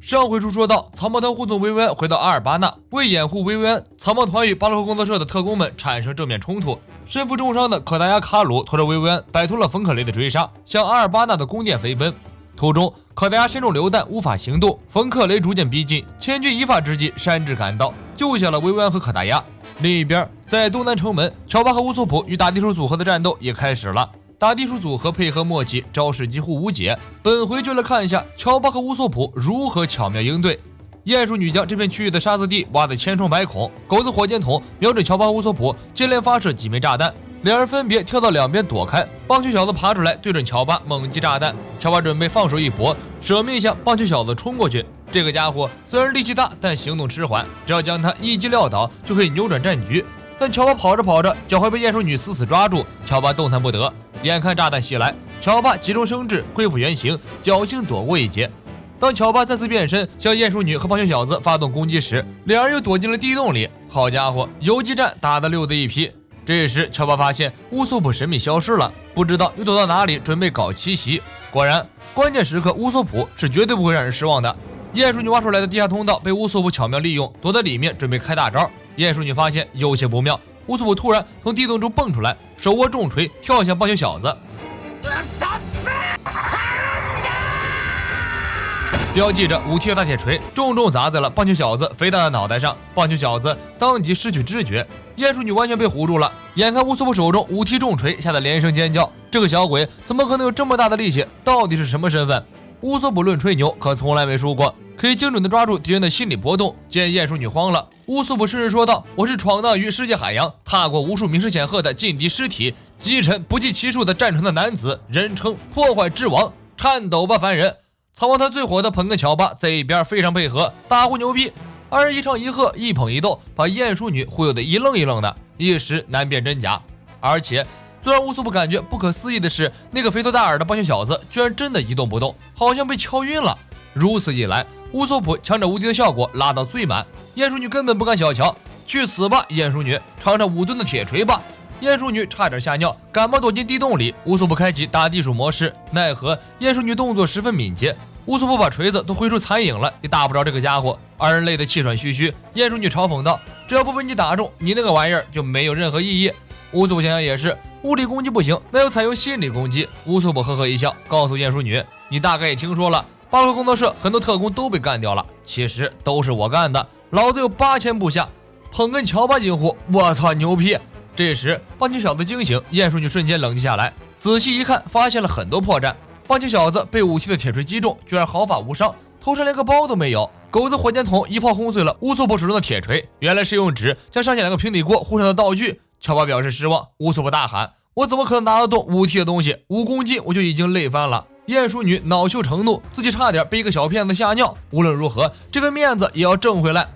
上回书说到，草帽团护送薇薇安回到阿尔巴纳，为掩护薇薇安，草帽团与巴洛克工作社的特工们产生正面冲突。身负重伤的可达鸭卡鲁拖着薇薇安摆脱了冯可雷的追杀，向阿尔巴纳的宫殿飞奔。途中，可达鸭身中流弹，无法行动。冯克雷逐渐逼近，千钧一发之际，山治赶到，救下了薇薇安和可达鸭。另一边，在东南城门，乔巴和乌索普与打地鼠组合的战斗也开始了。打地鼠组合配合默契，招式几乎无解。本回就来看一下乔巴和乌索普如何巧妙应对。鼹鼠女将这片区域的沙子地挖得千疮百孔，狗子火箭筒瞄准乔巴和乌索普，接连发射几枚炸弹，两人分别跳到两边躲开。棒球小子爬出来对准乔巴猛击炸弹，乔巴准备放手一搏，舍命向棒球小子冲过去。这个家伙虽然力气大，但行动迟缓，只要将他一击撂倒就可以扭转战局。但乔巴跑着跑着，脚踝被鼹鼠女死死抓住，乔巴动弹不得。眼看炸弹袭来，乔巴急中生智，恢复原形，侥幸躲过一劫。当乔巴再次变身向鼹鼠女和棒球小子发动攻击时，两人又躲进了地洞里。好家伙，游击战打得溜得一批。这时乔巴发现乌索普神秘消失了，不知道又躲到哪里，准备搞奇袭。果然，关键时刻乌索普是绝对不会让人失望的。鼹鼠女挖出来的地下通道被乌索普巧妙利用，躲在里面准备开大招。鼹鼠女发现有些不妙，乌索普突然从地洞中蹦出来，手握重锤跳向棒球小子，标记着武器的大铁锤重重砸在了棒球小子肥大的脑袋上，棒球小子当即失去知觉。鼹鼠女完全被唬住了，眼看乌索普手中武器重锤，吓得连声尖叫。这个小鬼怎么可能有这么大的力气？到底是什么身份？乌索普论吹牛可从来没输过，可以精准地抓住敌人的心理波动。见鼹鼠女慌了，乌索普甚至说道：“我是闯荡于世界海洋，踏过无数名声显赫的劲敌尸体，击沉不计其数的战船的男子，人称破坏之王，颤抖吧凡人！”草帽团最火的捧哏乔巴在一边非常配合，大呼牛逼。二人一唱一和，一捧一逗，把鼹鼠女忽悠得一愣一愣的，一时难辨真假。而且最让乌索普感觉不可思议的是，那个肥头大耳的棒球小子居然真的一动不动，好像被敲晕了。如此一来，乌索普强者无敌的效果拉到最满，鼹鼠女根本不敢小瞧。去死吧，鼹鼠女！尝尝5吨的铁锤吧！鼹鼠女差点吓尿，赶忙躲进地洞里。乌索普开启打地鼠模式，奈何鼹鼠女动作十分敏捷，乌索普把锤子都挥出残影了，也打不着这个家伙。二人累得气喘吁吁。鼹鼠女嘲讽道：“只要不被你打中，你那个玩意儿就没有任何意义。”乌索普想想也是，物理攻击不行，那就采用心理攻击。乌索普呵呵一笑，告诉鼹鼠女：“你大概也听说了，巴洛克工作社很多特工都被干掉了，其实都是我干的，老子有8000部下。”捧哏乔巴惊呼：“我操，牛逼！”这时棒球小子惊醒，鼹鼠女瞬间冷静下来，仔细一看，发现了很多破绽。棒球小子被武器的铁锤击中，居然毫发无伤，头上连个包都没有。狗子火箭筒一炮轰碎了乌索普手中的铁锤，原来是用纸将上下2个平底锅糊上的道具。乔巴表示失望，乌索普大喊：“我怎么可能拿得动5体的东西？5公斤我就已经累翻了。”鼹鼠女恼羞成怒，自己差点被一个小骗子吓尿。无论如何，这个面子也要挣回来。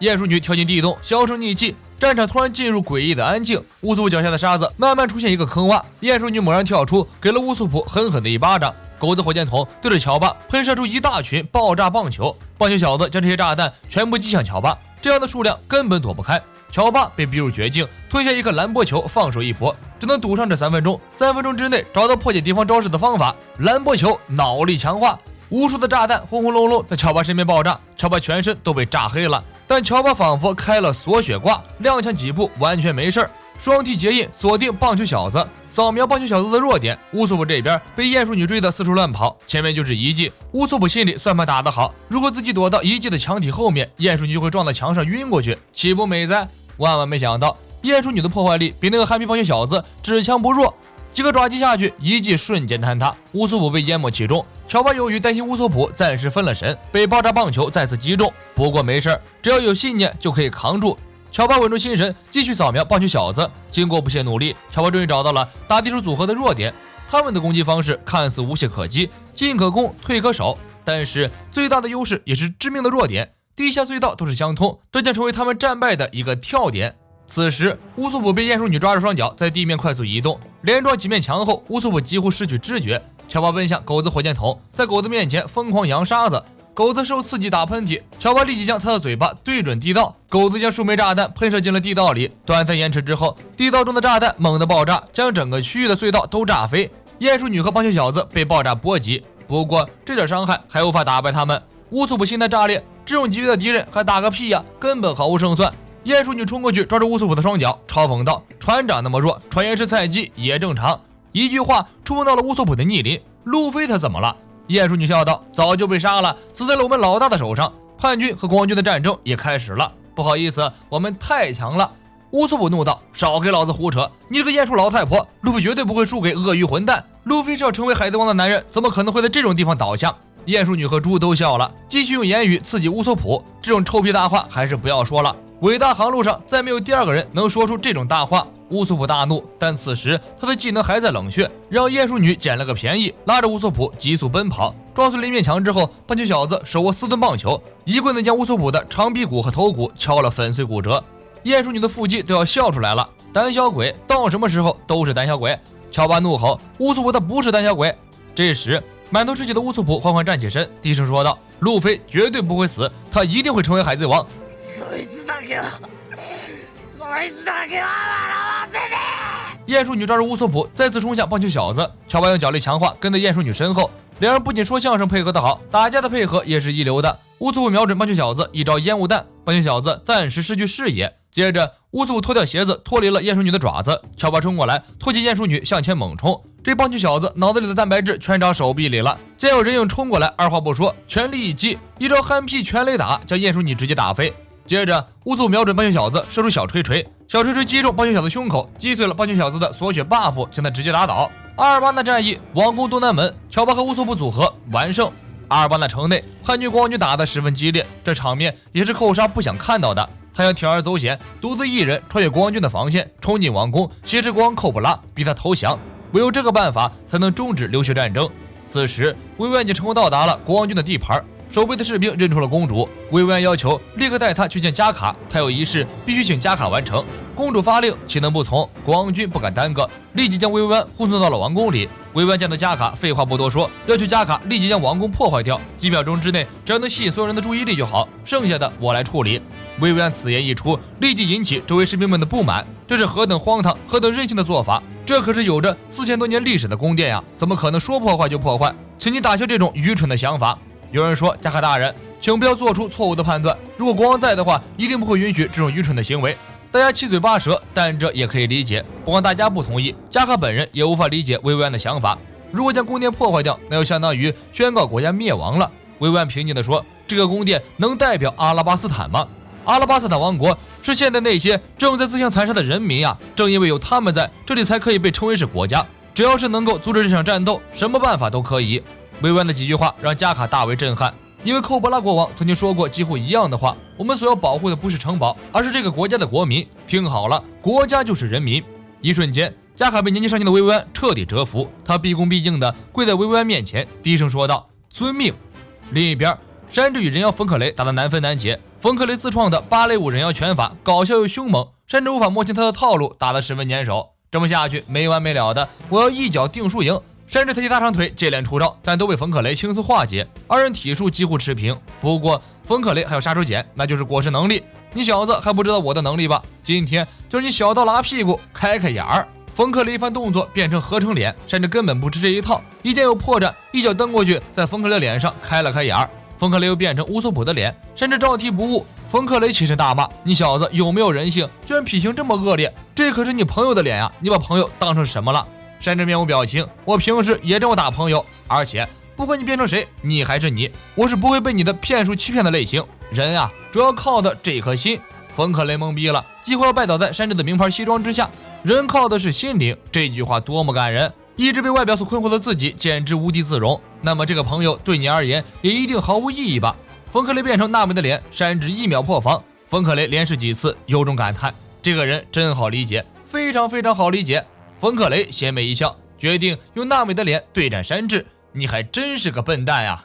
鼹鼠女跳进地洞，销声匿迹。战场突然进入诡异的安静，乌索普脚下的沙子慢慢出现一个坑洼，鼹鼠女猛然跳出，给了乌索普狠狠的一巴掌。狗子火箭筒对着乔巴喷射出一大群爆炸棒球，棒球小子将这些炸弹全部击向乔巴，这样的数量根本躲不开。乔巴被逼入绝境，推下一颗蓝波球，放手一搏，只能赌上这3分钟。3分钟之内找到破解敌方招式的方法，蓝波球脑力强化。无数的炸弹轰轰隆隆在乔巴身边爆炸，乔巴全身都被炸黑了，但乔巴仿佛开了锁血挂，踉跄几步完全没事。双踢结印锁定棒球小子，扫描棒球小子的弱点。乌索普这边被鼹鼠女追得四处乱跑，前面就是遗迹。乌索普心里算盘打得好，如果自己躲到遗迹的墙体后面，鼹鼠女就会撞到墙上晕过去，岂不美哉？万万没想到，鼹鼠女的破坏力比那个憨皮棒球小子只强不弱。几个爪击下去，遗迹瞬间坍塌，乌索普被淹没其中。乔巴由于担心乌索普暂时分了神，被爆炸棒球再次击中。不过没事，只要有信念就可以扛住。乔巴稳住心神，继续扫描棒球小子。经过不懈努力，乔巴终于找到了打地鼠组合的弱点。他们的攻击方式看似无懈可击，进可攻，退可守，但是最大的优势也是致命的弱点，地下隧道都是相通，这将成为他们战败的一个跳点。此时，乌索普被鼹鼠女抓住双脚，在地面快速移动，连撞几面墙后，乌索普几乎失去知觉。乔巴奔向狗子火箭筒，在狗子面前疯狂扬沙子，狗子受刺激打喷嚏，乔巴立即将他的嘴巴对准地道，狗子将数枚炸弹喷射进了地道里。短暂延迟之后，地道中的炸弹猛地爆炸，将整个区域的隧道都炸飞。鼹鼠女和棒球小子被爆炸波及，不过这点伤害还无法打败他们。乌索普心态炸裂，这种级别的敌人还打个屁呀，根本毫无胜算。鼹鼠女冲过去抓住乌索普的双脚，嘲讽道：“船长那么弱，船员是菜鸡也正常。”一句话触碰到了乌索普的逆鳞。路飞他怎么了？鼹鼠女笑道：“早就被杀了，死在了我们老大的手上。叛军和国王军的战争也开始了。不好意思，我们太强了。”乌索普怒道：“少给老子胡扯！你这个鼹鼠老太婆，路飞绝对不会输给鳄鱼混蛋。路飞是要成为海贼王的男人，怎么可能会在这种地方倒下？”鼹鼠女和猪都笑了，继续用言语刺激乌索普。这种臭屁大话还是不要说了。伟大航路上再没有第二个人能说出这种大话。乌索普大怒，但此时他的技能还在冷却，让鼹鼠女捡了个便宜，拉着乌索普急速奔跑。撞碎了一面墙之后，棒球小子手握4吨棒球，一棍子将乌索普的长臂骨和头骨敲了粉碎骨折。鼹鼠女的腹肌都要笑出来了。胆小鬼到什么时候都是胆小鬼。乔巴怒吼：“乌索普他不是胆小鬼！”这时满头是血的乌索普缓缓站起身，低声说道：“路飞绝对不会死，他一定会成为海贼王。”鼹鼠女抓住乌索普，再次冲向棒球小子。乔巴用脚力强化，跟在鼹鼠女身后。两人不仅说相声配合得好，打架的配合也是一流的。乌索普瞄准棒球小子，一招烟雾弹，棒球小子暂时失去视野。接着乌索普脱掉鞋子，脱离了鼹鼠女的爪子。乔巴冲过来，拖起鼹鼠女向前猛冲。这棒球小子脑子里的蛋白质全长手臂里了。见有人影冲过来，二话不说，全力一击，一招憨屁全雷打，将鼹鼠女直接打飞。接着乌索普瞄准棒球小子，射出小锤锤，小锤锤击中棒球小子胸口，击碎了棒球小子的锁血 buff， 将他直接打倒。阿尔巴纳战役王宫东南门，乔巴和乌索普组合完胜。阿尔巴纳城内，叛军国王军打得十分激烈，这场面也是寇沙不想看到的。他想铤而走险，独自一人穿越国王军的防线，冲进王宫，挟持国王寇布拉，逼他投降。唯有这个办法才能终止流血战争。此时薇薇安已经成功到达了国王军的地盘，守备的士兵认出了公主。薇薇安要求立刻带他去见加卡，他有一事必须请加卡完成。公主发令，岂能不从？国王军不敢耽搁，立即将薇薇安护送到了王宫里。薇薇安见到加卡，废话不多说，要求加卡立即将王宫破坏掉，几秒钟之内，只要能吸引所有人的注意力就好，剩下的我来处理。薇薇安此言一出，立即引起周围士兵们的不满，这是何等荒唐、何等任性的做法！这可是有着4000多年历史的宫殿呀，怎么可能说破坏就破坏？请你打消这种愚蠢的想法。有人说：“加卡大人，请不要做出错误的判断，如果国王在的话，一定不会允许这种愚蠢的行为。”大家七嘴八舌，但这也可以理解。不光大家不同意，加卡本人也无法理解薇薇安的想法。如果将宫殿破坏掉，那就相当于宣告国家灭亡了。薇薇安平静地说：“这个宫殿能代表阿拉巴斯坦吗？阿拉巴斯坦王国是现在那些正在自相残杀的人民呀！正因为有他们在这里，才可以被称为是国家。只要是能够阻止这场战斗，什么办法都可以。”薇薇安的几句话让加卡大为震撼。因为寇布拉国王曾经说过几乎一样的话，我们所要保护的不是城堡，而是这个国家的国民。听好了，国家就是人民。一瞬间，加卡被年纪尚轻的薇薇安彻底折服，他毕恭毕敬地跪在薇薇安面前，低声说道：“遵命。”另一边，山治与人妖冯可雷打得难分难解。冯可雷自创的芭蕾舞人妖拳法搞笑又凶猛，山治无法摸清他的套路，打得十分粘手。这么下去没完没了的，我要一脚定输赢。山治抬起大长腿接连出招，但都被冯可雷轻松化解，二人体术几乎持平。不过冯可雷还有杀手锏，那就是果实能力。你小子还不知道我的能力吧？今天就是你小到拉屁股开开眼儿。冯可雷一番动作变成合成脸，山治根本不吃这一套，一见有破绽，一脚蹬过去，在冯可雷脸上开了开眼儿。冯可雷又变成乌索普的脸，山治照踢不误。冯可雷起身大骂：“你小子有没有人性？居然脾性这么恶劣！这可是你朋友的脸呀，你把朋友当成什么了？”山治面无表情，我平时也这么打朋友，而且不管你变成谁，你还是你，我是不会被你的骗术欺骗的类型。人啊，主要靠的这颗心。冯可雷懵逼了，几乎要拜倒在山治的名牌西装之下。人靠的是心灵，这句话多么感人！一直被外表所困惑的自己，简直无地自容。那么这个朋友对你而言，也一定毫无意义吧？冯可雷变成娜美的脸，山治1秒破防。冯可雷连试几次，有种感叹：这个人真好理解，非常非常好理解。冯可雷邪魅一笑，决定用娜美的脸对战山治。你还真是个笨蛋呀！